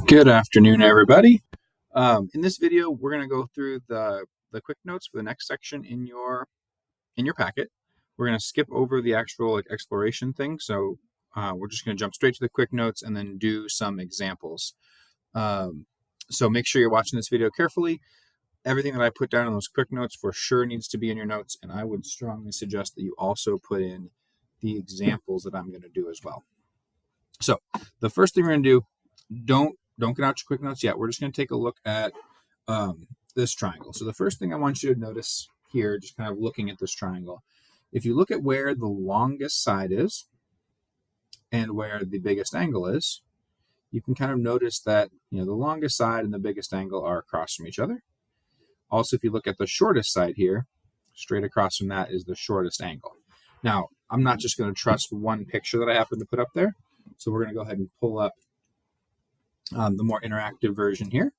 Good afternoon, everybody. In this video, we're going to go through the quick notes for the next section in your packet. We're going to skip over the actual exploration thing, so we're just going to jump straight to the quick notes and then do some examples. So make sure you're watching this video carefully. Everything that I put down in those quick notes for sure needs to be in your notes, and I would strongly suggest that you also put in the examples that I'm going to do as well. So the first thing we're going to do, don't get out your quick notes yet. We're just going to take a look at this triangle. So the first thing I want you to notice here, just kind of looking at this triangle, if you look at where the longest side is and where the biggest angle is, you can kind of notice that the longest side and the biggest angle are across from each other. Also, if you look at the shortest side here, straight across from that is the shortest angle. Now, I'm not just going to trust one picture that I happen to put up there. So we're going to go ahead and pull up the more interactive version here.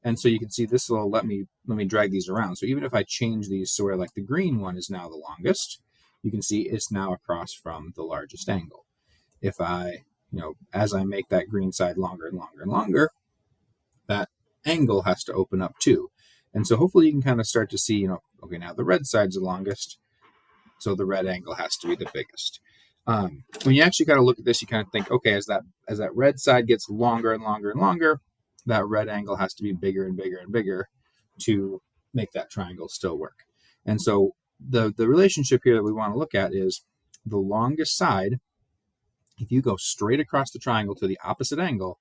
And so you can see this will let me drag these around. So even if I change these so where like the green one is now the longest, you can see it's now across from the largest angle. If I, as I make that green side longer and longer and longer, that angle has to open up too. And so hopefully you can kind of start to see, okay, now the red side's the longest, so the red angle has to be the biggest. When you actually kind of look at this, you kind of think, okay, as that red side gets longer and longer and longer, that red angle has to be bigger and bigger and bigger to make that triangle still work. And so the relationship here that we want to look at is the longest side. If you go straight across the triangle to the opposite angle,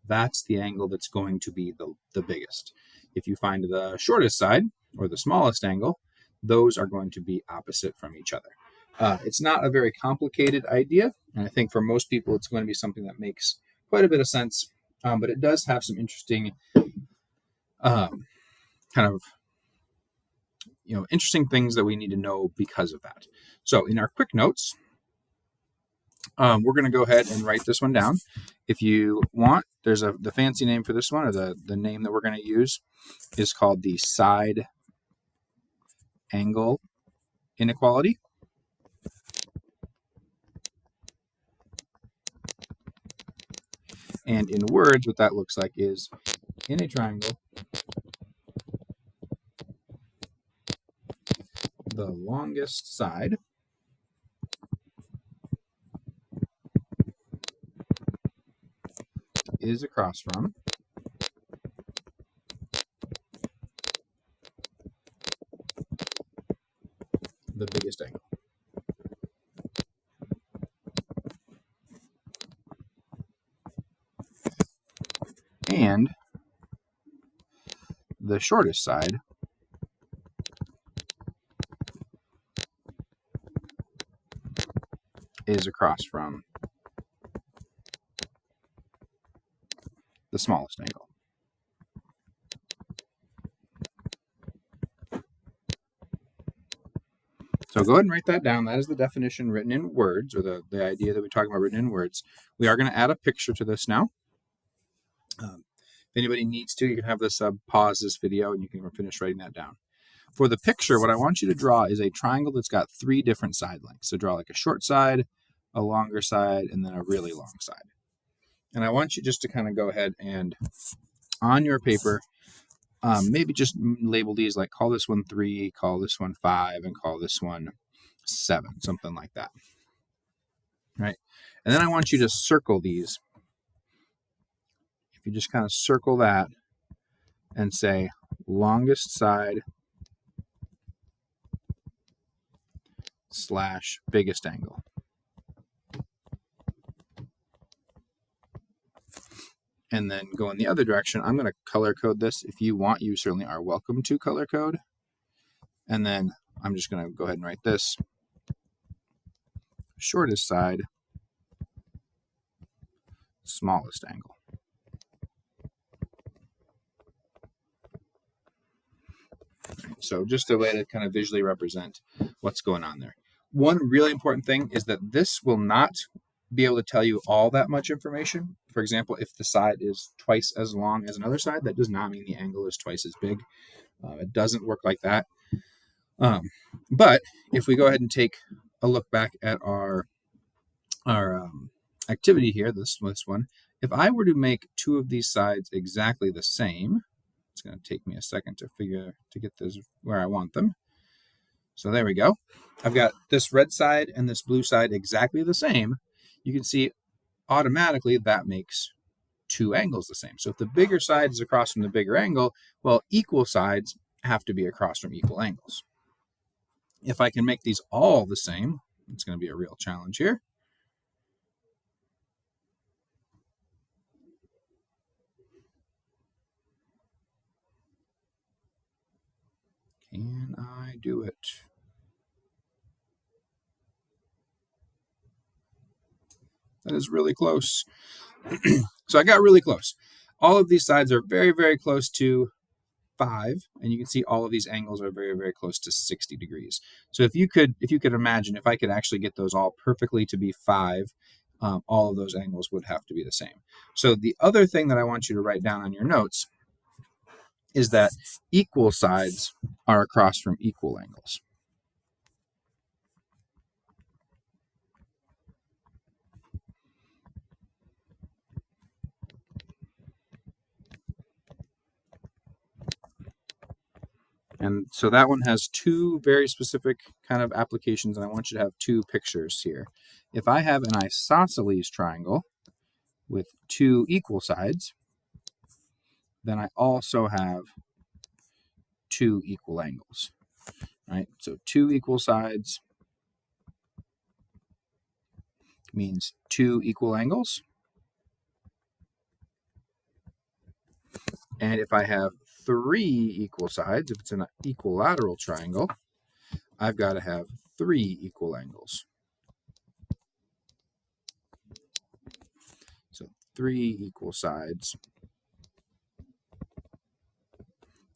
that's the angle that's going to be the biggest. If you find the shortest side or the smallest angle, those are going to be opposite from each other. It's not a very complicated idea, and I think for most people it's going to be something that makes quite a bit of sense, but it does have some interesting interesting things that we need to know because of that. So in our quick notes, we're going to go ahead and write this one down. If you want, there's the fancy name for this one, or the name that we're going to use is called the side angle inequality. And in words, what that looks like is, in a triangle, the longest side is across from the biggest angle. And the shortest side is across from the smallest angle. So go ahead and write that down. That is the definition written in words, or the idea that we're talking about written in words. We are going to add a picture to this now. If anybody needs to, you can have this pause this video and you can finish writing that down. For the picture, what I want you to draw is a triangle that's got 3 different side lengths. So draw like a short side, a longer side, and then a really long side. And I want you just to kind of go ahead and, on your paper, maybe just label these, like call this one 3, call this one 5, and call this one 7, something like that. Right? And then I want you to circle these. If you just kind of circle that and say longest side / biggest angle. And then go in the other direction. I'm going to color code this. If you want, you certainly are welcome to color code. And then I'm just going to go ahead and write this. Shortest side, smallest angle. So just a way to kind of visually represent what's going on there. One really important thing is that this will not be able to tell you all that much information. For example, if the side is twice as long as another side, that does not mean the angle is twice as big. It doesn't work like that. But if we go ahead and take a look back at our activity here, this one, If I were to make two of these sides exactly the same, it's going to take me a second to get this where I want them. So there we go. I've got this red side and this blue side exactly the same. You can see automatically that makes two angles the same. So if the bigger side is across from the bigger angle, well, equal sides have to be across from equal angles. If I can make these all the same, it's going to be a real challenge here. Can I do it? That is really close. So I got really close. All of these sides are very, very close to 5, and you can see all of these angles are very, very close to 60 degrees. So if you could imagine, if I could actually get those all perfectly to be 5, all of those angles would have to be the same. So the other thing that I want you to write down on your notes is that equal sides are across from equal angles. And so that one has two very specific kind of applications, and I want you to have two pictures here. If I have an isosceles triangle with two equal sides, then I also have two equal angles, right? So two equal sides means two equal angles. And if I have three equal sides, if it's an equilateral triangle, I've got to have three equal angles. So three equal sides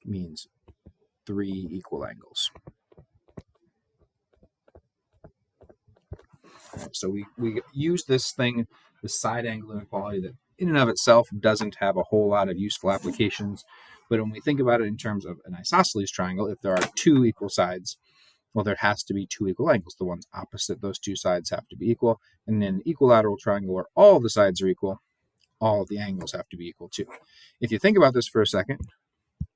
means three equal angles. Right, so we use this thing, the side angle inequality, that in and of itself doesn't have a whole lot of useful applications. But when we think about it in terms of an isosceles triangle, if there are two equal sides, well, there has to be two equal angles. The ones opposite those two sides have to be equal. And in an equilateral triangle where all the sides are equal, all of the angles have to be equal too. If you think about this for a second,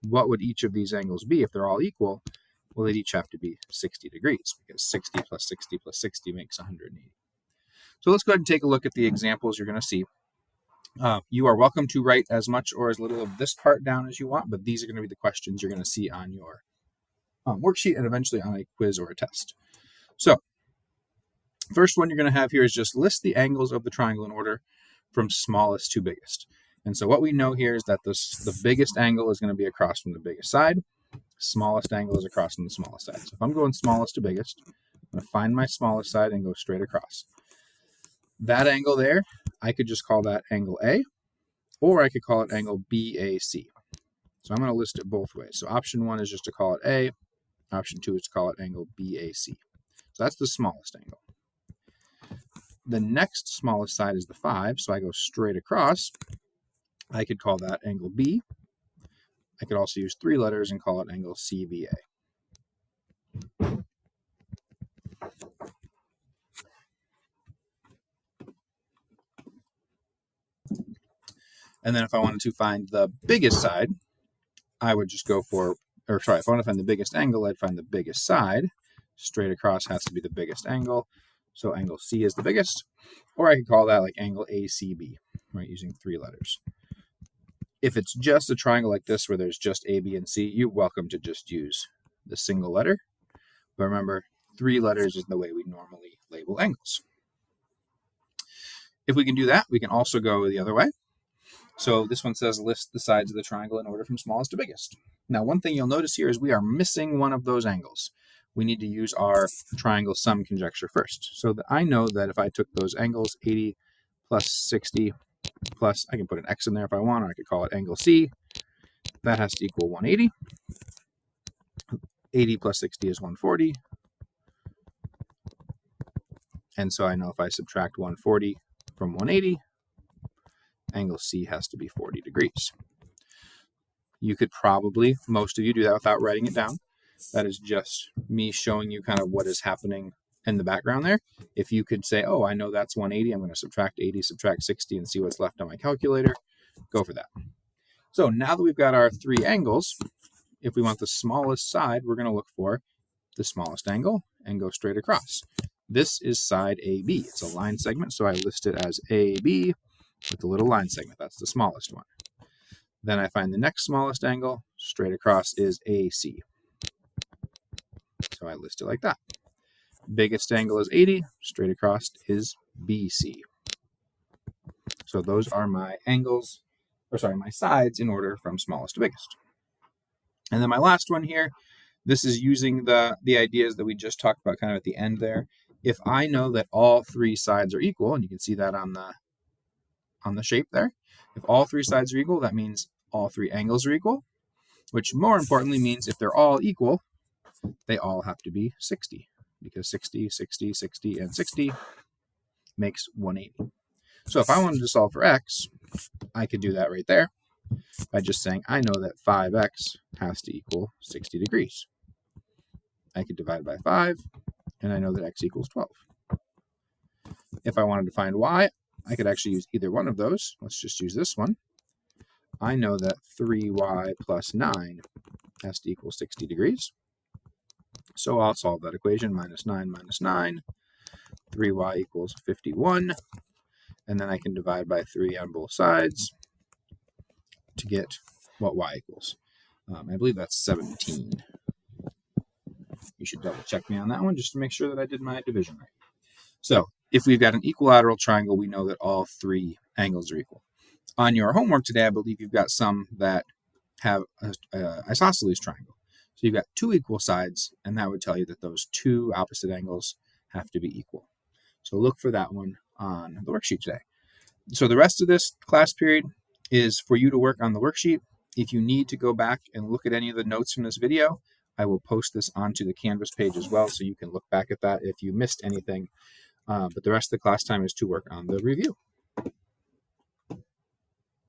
what would each of these angles be if they're all equal? Well, they'd each have to be 60 degrees, because 60 plus 60 plus 60 makes 180. So let's go ahead and take a look at the examples you're going to see. You are welcome to write as much or as little of this part down as you want, but these are going to be the questions you're going to see on your worksheet and eventually on a quiz or a test. So first one you're going to have here is just list the angles of the triangle in order from smallest to biggest. And so what we know here is that the biggest angle is going to be across from the biggest side. Smallest angle is across from the smallest side. So if I'm going smallest to biggest, I'm going to find my smallest side and go straight across. That angle there, I could just call that angle A, or I could call it angle BAC. So I'm going to list it both ways. So option 1 is just to call it A. Option 2 is to call it angle BAC. So that's the smallest angle. The next smallest side is the 5, so I go straight across. I could call that angle B. I could also use 3 letters and call it angle CBA. And then if I wanted to find the biggest side, I would just go for, if I want to find the biggest angle, I'd find the biggest side. Straight across has to be the biggest angle. So angle C is the biggest. Or I could call that like angle ACB, right, using 3 letters. If it's just a triangle like this where there's just A, B, and C, you're welcome to just use the single letter. But remember, 3 letters is the way we normally label angles. If we can do that, we can also go the other way. So this one says list the sides of the triangle in order from smallest to biggest. Now, one thing you'll notice here is we are missing one of those angles. We need to use our triangle sum conjecture first. So that I know that if I took those angles, 80 plus 60 plus, I can put an X in there if I want, or I could call it angle C. That has to equal 180. 80 plus 60 is 140. And so I know if I subtract 140 from 180, angle C has to be 40 degrees. You could probably, most of you, do that without writing it down. That is just me showing you kind of what is happening in the background there. If you could say, oh, I know that's 180, I'm going to subtract 80, subtract 60, and see what's left on my calculator, go for that. So now that we've got our three angles, if we want the smallest side, we're going to look for the smallest angle and go straight across. This is side AB. It's a line segment, so I list it as AB with the little line segment. That's the smallest one. Then I find the next smallest angle, straight across is AC. So I list it like that. Biggest angle is 80, straight across is BC. So those are my angles, my sides in order from smallest to biggest. And then my last one here, this is using the ideas that we just talked about kind of at the end there. If I know that all three sides are equal, and you can see that on the shape there, if all three sides are equal, that means all three angles are equal, which more importantly means if they're all equal, they all have to be 60, because 60, 60, 60, and 60 makes 180. So if I wanted to solve for x, I could do that right there by just saying I know that 5x has to equal 60 degrees. I could divide by 5, and I know that x equals 12. If I wanted to find y, I could actually use either one of those. Let's just use this one. I know that 3y plus 9 has to equal 60 degrees. So I'll solve that equation, minus 9 minus 9. 3y equals 51. And then I can divide by 3 on both sides to get what y equals. I believe that's 17. You should double check me on that one just to make sure that I did my division right. So if we've got an equilateral triangle, we know that all three angles are equal. On your homework today, I believe you've got some that have an isosceles triangle. So you've got two equal sides, and that would tell you that those two opposite angles have to be equal. So look for that one on the worksheet today. So the rest of this class period is for you to work on the worksheet. If you need to go back and look at any of the notes from this video, I will post this onto the Canvas page as well, so you can look back at that if you missed anything. But the rest of the class time is to work on the review.